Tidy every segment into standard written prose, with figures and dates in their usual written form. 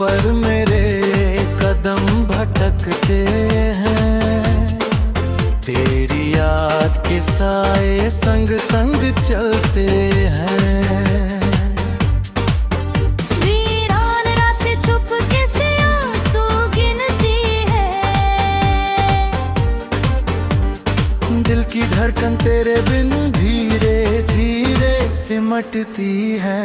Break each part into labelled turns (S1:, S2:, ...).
S1: पर मेरे कदम भटकते हैं। तेरी याद के साए संग संग चलते हैं।
S2: वीरान रात चुपके से आंसू गिनती है।
S1: दिल की धड़कन तेरे बिन धीरे धीरे सिमटती है।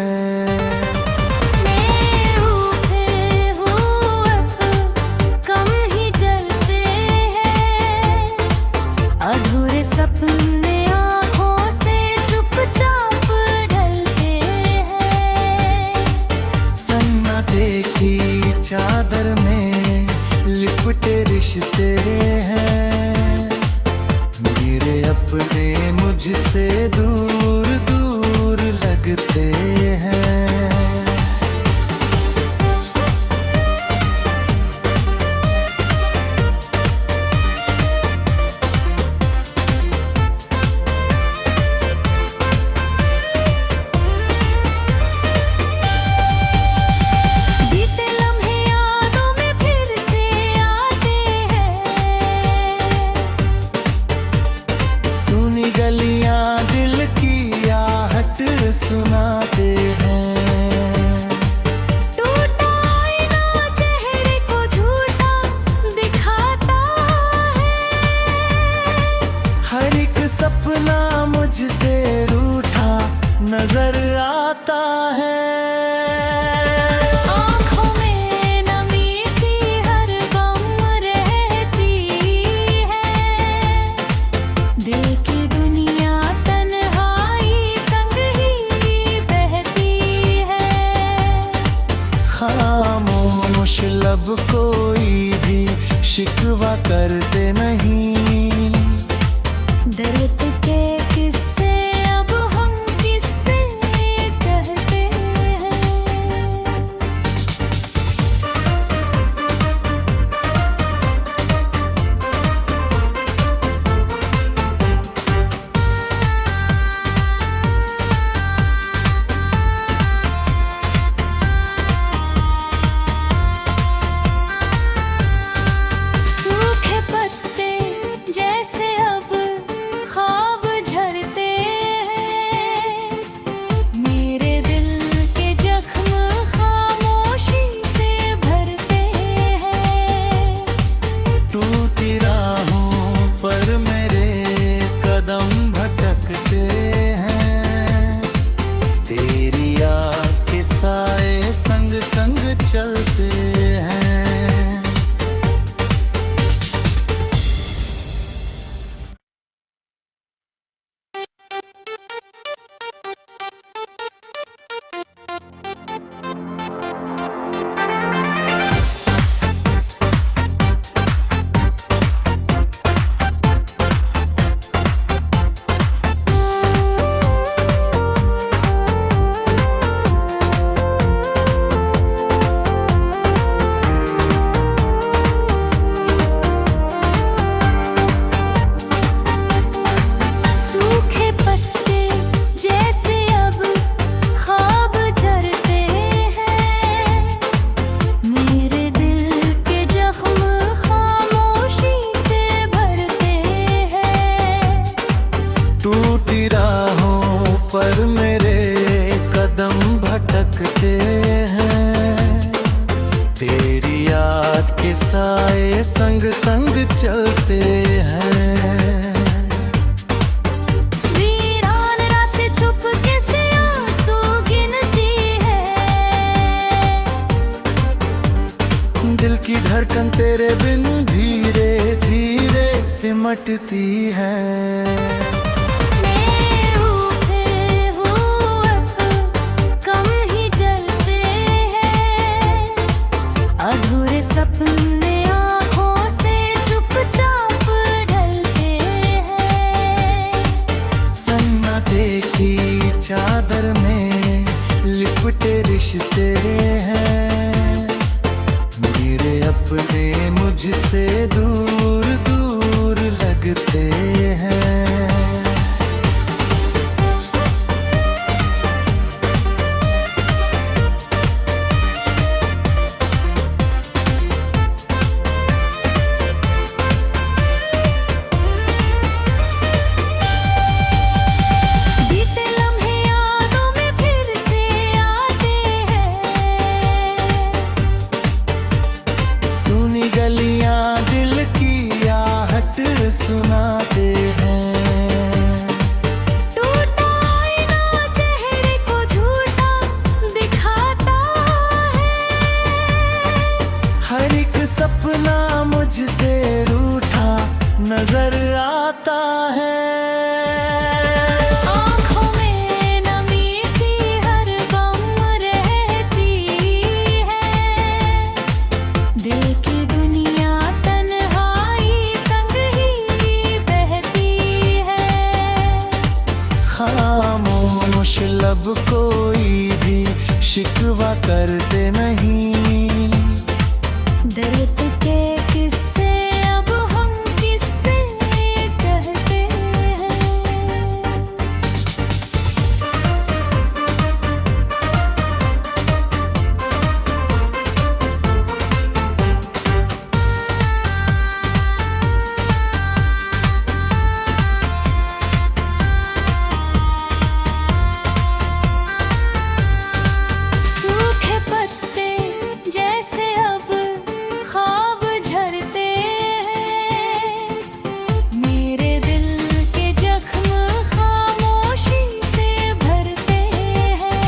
S2: अधूरे सपने आँखों से चुपचाप ढलते हैं।
S1: सन्नाटे की चादर में लिपटे रिश्ते हैं। मेरे अपने मुझसे दूर दूर लगते हैं। गलियां दिल की आहट सुनाते हैं।
S2: टूटा आईना चेहरे को झूठा दिखाता है।
S1: हर एक सपना मुझसे रूठा नजर आता है। खामोश लब कोई भी शिकवा करते नहीं।
S2: दर्द के किस्से अब हम किससे कहते हैं। चलते हैं। टूटी राहों पर मेरे कदम भटकते हैं। तेरी याद के साए संग संग चलते हैं। वीरान रात चुपके से आंसू गिनती है।
S1: दिल की धड़कन तेरे बिन धीरे धीरे सिमटती है।
S2: अधूरे सपने आँखों से चुपचाप ढलते हैं।
S1: सन्नाटे की चादर में लिपटे रिश्ते हैं। मेरे अपने मुझसे दूर दूर लगते हैं। नजर आता है।
S2: आँखों में नमी सी हर गम रहती है, दिल की दुनिया तन्हाई संग ही बहती है।
S1: खामोश लब कोई भी शिकवा करते नहीं,
S2: दर्द के किस्से अब हम किससे कहते हैं। सूखे पत्ते जैसे अब ख्वाब झरते हैं, मेरे दिल के जख्म खामोशी से भरते हैं।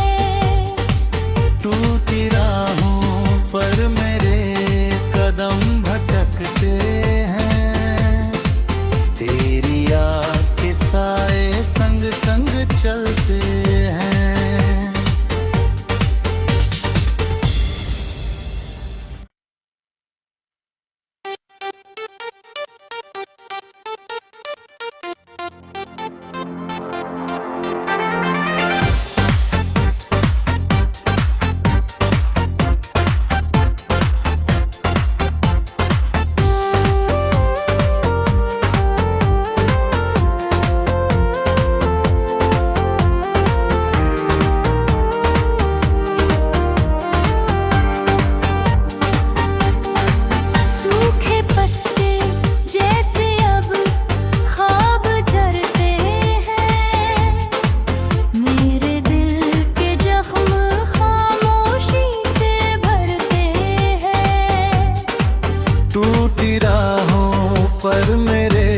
S1: टूटी राहों पर मेरे कदम भटकते हैं, तेरी याद के साए संग संग चलते हैं।
S2: सूखे पत्ते जैसे अब ख्वाब झरते हैं, मेरे दिल के जख्म खामोशी से भरते हैं।
S1: टूटी राहों पर मेरे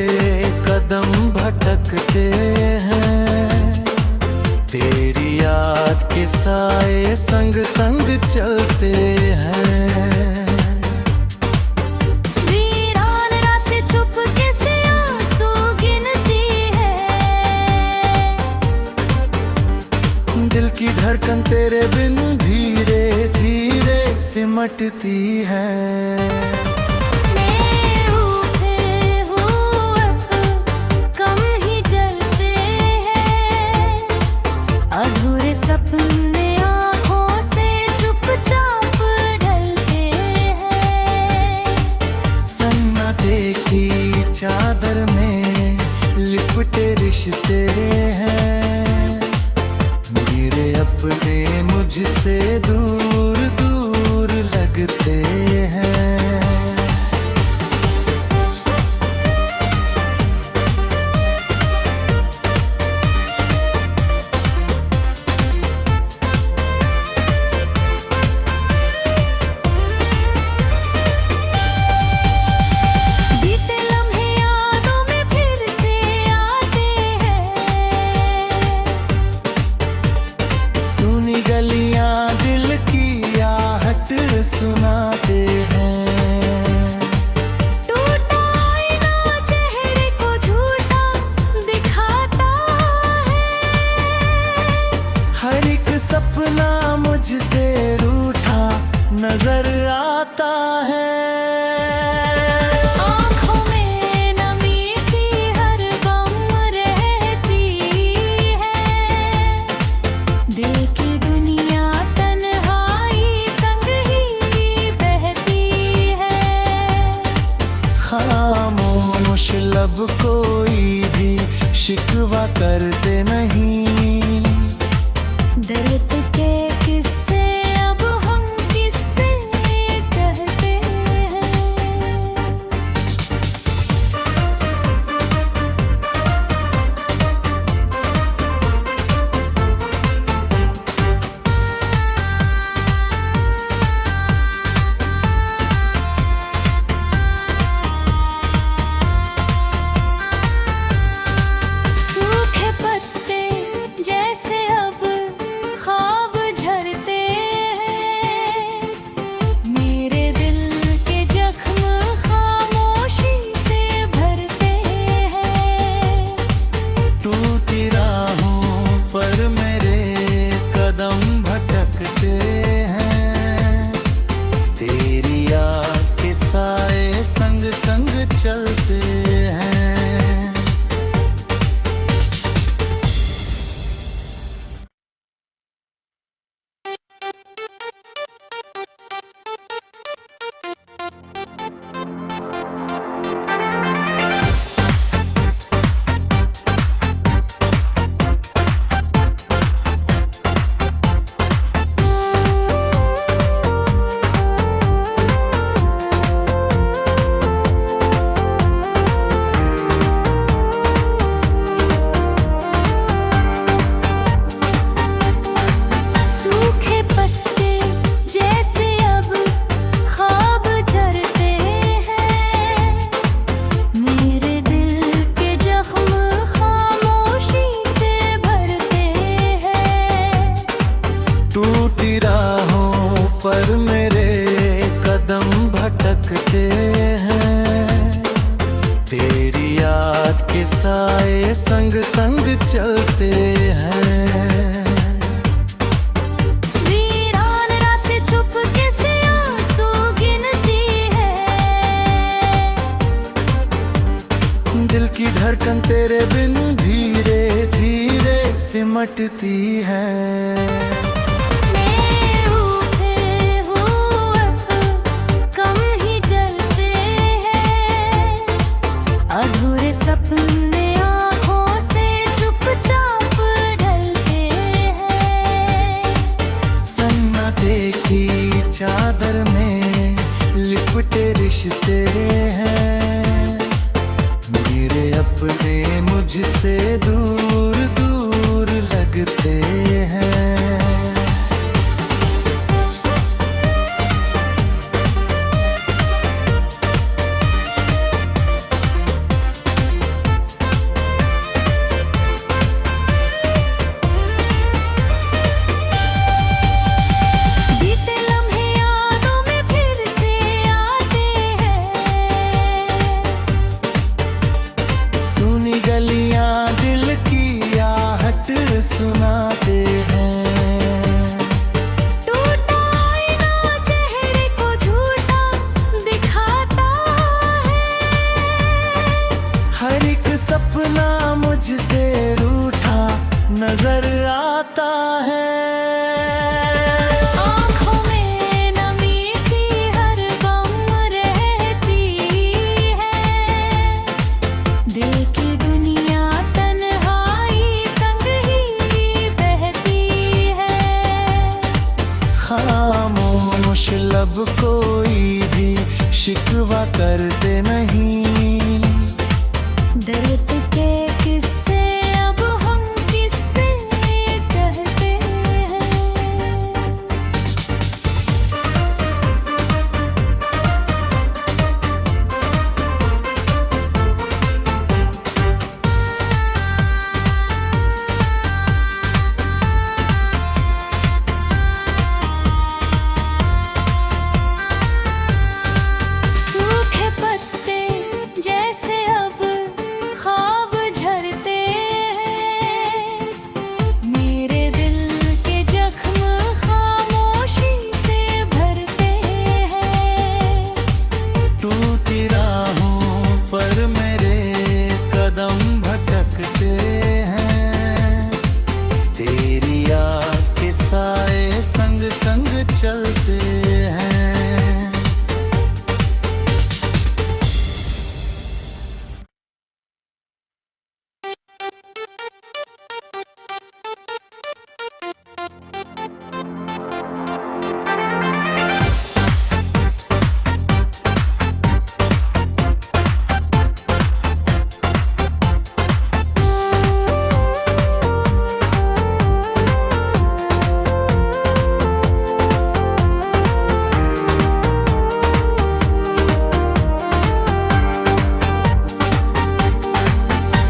S1: कदम भटकते हैं, तेरी याद के साए संग संग चलते हैं।
S2: वीरान रात चुपके से आंसू गिनती है,
S1: दिल की धड़कन तेरे बिन धीरे धीरे सिमटती है।
S2: मेरे उठे हुए कम ही जलते हैं, अधूरे सपने आँखों से चुपचाप ढलते हैं।
S1: सन्नाटे की चादर में लिपटे रिश्ते हैं, मेरे अपने मुझसे दूर दूर लगते हैं।
S2: बीते लम्हे यादों में फिर से आते हैं,
S1: सुनी गलियां दिल की आहट सुनाते हैं।
S2: टूटा आईना चेहरे को झूठा दिखाता है।
S1: हर एक सपना मुझसे रूठा नजर आता है।
S2: आँखों में नमी सी हर गम रहती है, दिल की दुनिया तन्हाई संग ही बहती है।
S1: खामोश लब कोई भी शिकवा करते नहीं,
S2: दर्द के किस्से अब हम किससे कहते हैं। सूखे पत्ते
S1: पर मेरे कदम भटकते हैं। तेरी याद के साए संग संग चलते हैं। दिल की धड़कन तेरे बिन धीरे धीरे सिमटती है।
S2: कम ही जलते हैं, अधूरे सपने आँखों से चुपचाप ढलते हैं।
S1: सन्नाटे की चादर में लिपटे रिश्ते हैं। मेरे अपने मुझसे दूर दूर लगते हैं।
S2: बीते लम्हे यादों में फिर से आते हैं।
S1: सुनी गलियां दिल की आहट सुनाते हैं।
S2: टूटा आईना चेहरे को झूठा दिखाता है।
S1: हर एक सपना मुझसे रूठा नजर आता है।
S2: आँखों में नमी सी हर गम रहती है। दिल की दुनिया तन्हाई संग ही बहती है।
S1: खामोश लब कोई भी शिकवा करते नहीं।
S2: दर्द के किस्से अब हम किससे कहते हैं। सूखे पत्ते जैसे अब ख्वाब झरते हैं। मेरे दिल के जख्म खामोशी से भरते हैं।
S1: टूटी राहों पर मेरे कदम भटकते हैं। तेरी याद के साए संग संग चलते हैं।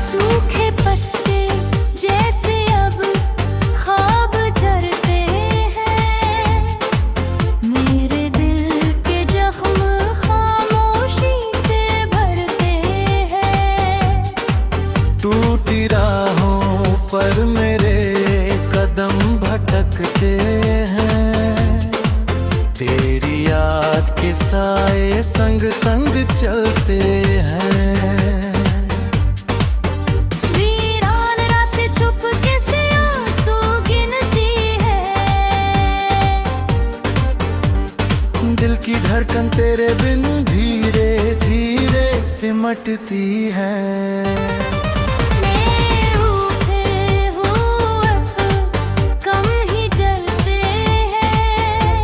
S2: सूखे पत्ते जैसे अब ख्वाब झरते हैं। मेरे दिल के जख्म खामोशी से भरते हैं।
S1: टूटी राहों पर मेरे कदम भटकते हैं। तेरी याद के साए संग संग चलते हैं।
S2: वीरान रातें चुपके से आंसू गिनती है।
S1: दिल की धड़कन तेरे बिन धीरे धीरे सिमटती है।
S2: कम ही जलते हैं,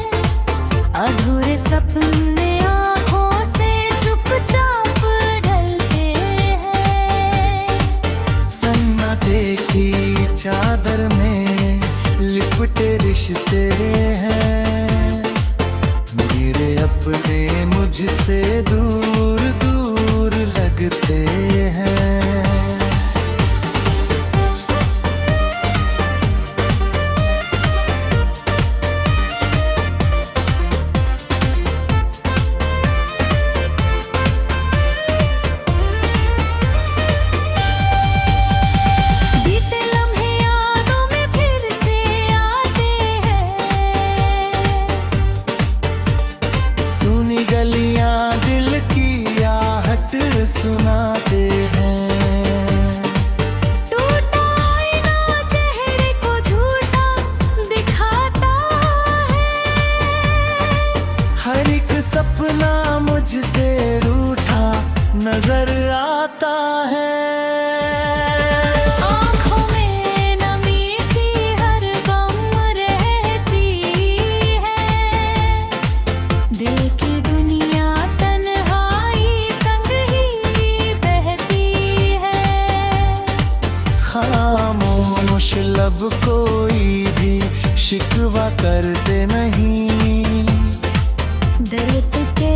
S2: अधूरे सपने आँखों से चुपचाप ढलते हैं।
S1: सन्नाटे की चादर में लिपटे रिश्ते हैं। मेरे अपने मुझसे दूर दूर लगते हैं। सपना मुझसे रूठा नजर आता है।
S2: आँखों में नमी सी हर गम रहती है, दिल की दुनिया तन्हाई संग ही बहती है।
S1: खामोश लब कोई भी शिकवा करते नहीं,
S2: दर्द के